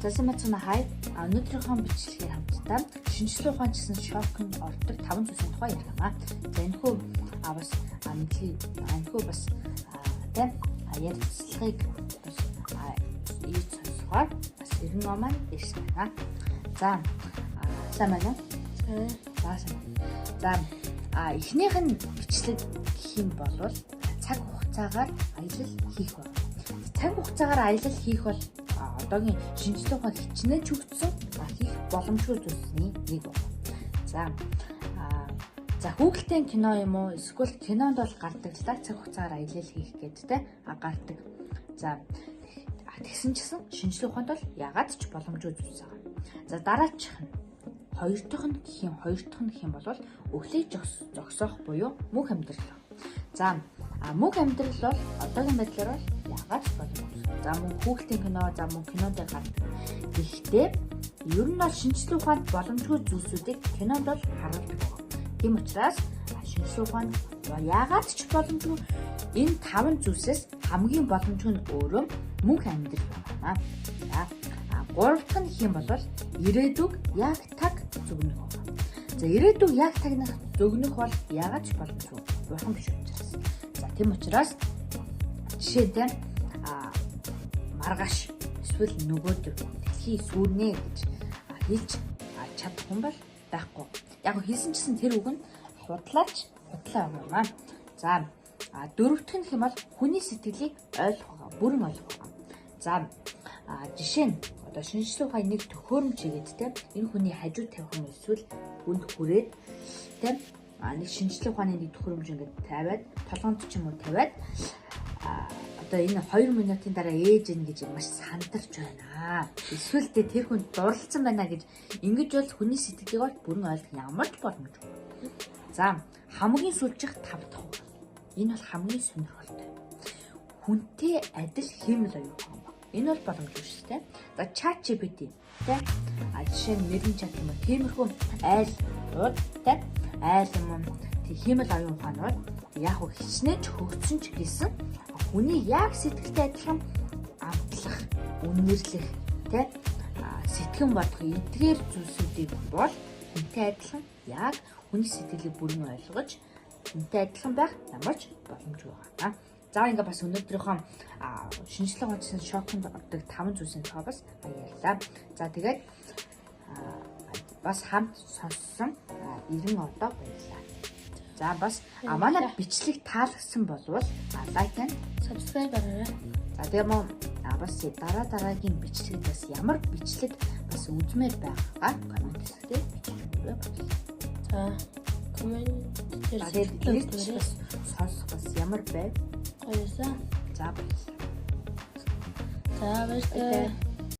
Засамцна хай өнөөдрийнхөө бичлэгээр хамтдаа шинжлэх ухаан гэсэн шокнд ордог 5 зүйлсийн тухай ярих. За энэхүү бас энэхүү бас ярилцлагыг бас ийж сонсохоор бас ирэн маань ирсэн байна. За сайн байна уу? За эхнийх нь бичлэг гэх юм бол цаг хугацаагаар аялал хийх байна. Цаг хугацаагаар аялал хийх бол одоогийн шинжлэх ухаан хичнээн чөгдсөн хийх боломжгүй зүйлсний нэг байна. За хүүхэлдэйн кино юм уу? Эсвэл кинонд бол гардаг цаг хугацаагаар аялал хийх гэдэг гардаг. За тэгсэн чсэн шинжлэх ухаанд бол ягаад ч боломжгүй зүйлс байгаа. За дараачих нь хоёр дахь нь гэх юм бол өглийг зогсоох буюу мөнх амьдрал. За мөнх амьдрал бол одоогийн байдлаар бол ягаад ч боломжгүй. За мөн хүүхэлдэйн кино, за мөн кинонд гардаг. Гэхдээ ер нь бол шинжлэх ухаанд боломжгүй зүйлсүүдийг кинонд бол харуулдаг байна. Тийм учраас шинжлэх ухаанд ягаад ч боломжгүй энэ 5 зүйлсээс хамгийн боломжгүй нь өөрөө мөнх амьдрал байна. За гурав дахь нь гэх юм бол ирээдүг яг таг зөвнөх байна. За ирээдүг яг таг зөвнөх бол ягаад ч боломжгүй. Бурхан биш учраас. За тийм учраас жишээлбэл маргааш эсвэл нөгөөдөр дэлхий сүрнэ гэж хэлж чадах хүн бол байхгүй. Яг хэлсэн чинь тэр үг нь худлаа юм. За дөрөвдөх нь хэм бол хүний сэтгэлийг ойлгох, бүрэн ойлгох. За жишээ нь одоо шинжлэх ухааны нэг төхөөрөмж хийгээд энэ хүний хажууд тавих юм эсвэл хүнд хүрээд нэг шинжлэх ухааны нэг төхөөрөмж ингээд тавиад толгоонд ч юм уу тавиад одоо энэ 2 минутын дараа ээж ийн гэж маш сандарч байна. Эсвэл тэр хүн дурлцсан байна гэж ингэж бол хүний сэтгэлийг бол бүрэн ойлгох ямар ч боломжгүй. За хамгийн сүүлжих 5 дахь. Энэ бол хамгийн сонирхолтой. Хүнтэй адил хиймэл аюул юм. Энэ бол боломжгүй шүү дээ. За ChatGPT жишээ нь нэрийн чат юм уу тиймэрхүү айлууд айл юм хиймэл аюул ухаанууд яг хичнээн ч хөгжсөн ч гэсэн хүний яг сэтгэлтэй адилхан амтлах, үнэрлэх, сэтгэн бодох эдгээр зүйлсүүдийг бол хүнтэй адилхан яг хүний сэтгэлийг бүрэн ойлгож хүнтэй адилхан байх ямар ч боломжгүй байна. За ингээ бас өнөөдрийнхөө шинжлэх ухааны шокнд ордог 5 зүйлсийн тухай бас ярьлаа. За тэгээд бас хамт сонссон 90 одоо баярлалаа. За бас манай бичлэг таалагдсан болвол лайк and subscribe араарай. За тийм үү бас дараагийн бичлэгт бас ямар бичлэг бас үзмээр байгаагаа комент хийгээд бичээрэй. За комент хийгээд бас сонсох бас ямар байв? Хоёрсаа. За баярлалаа. За баярлалаа.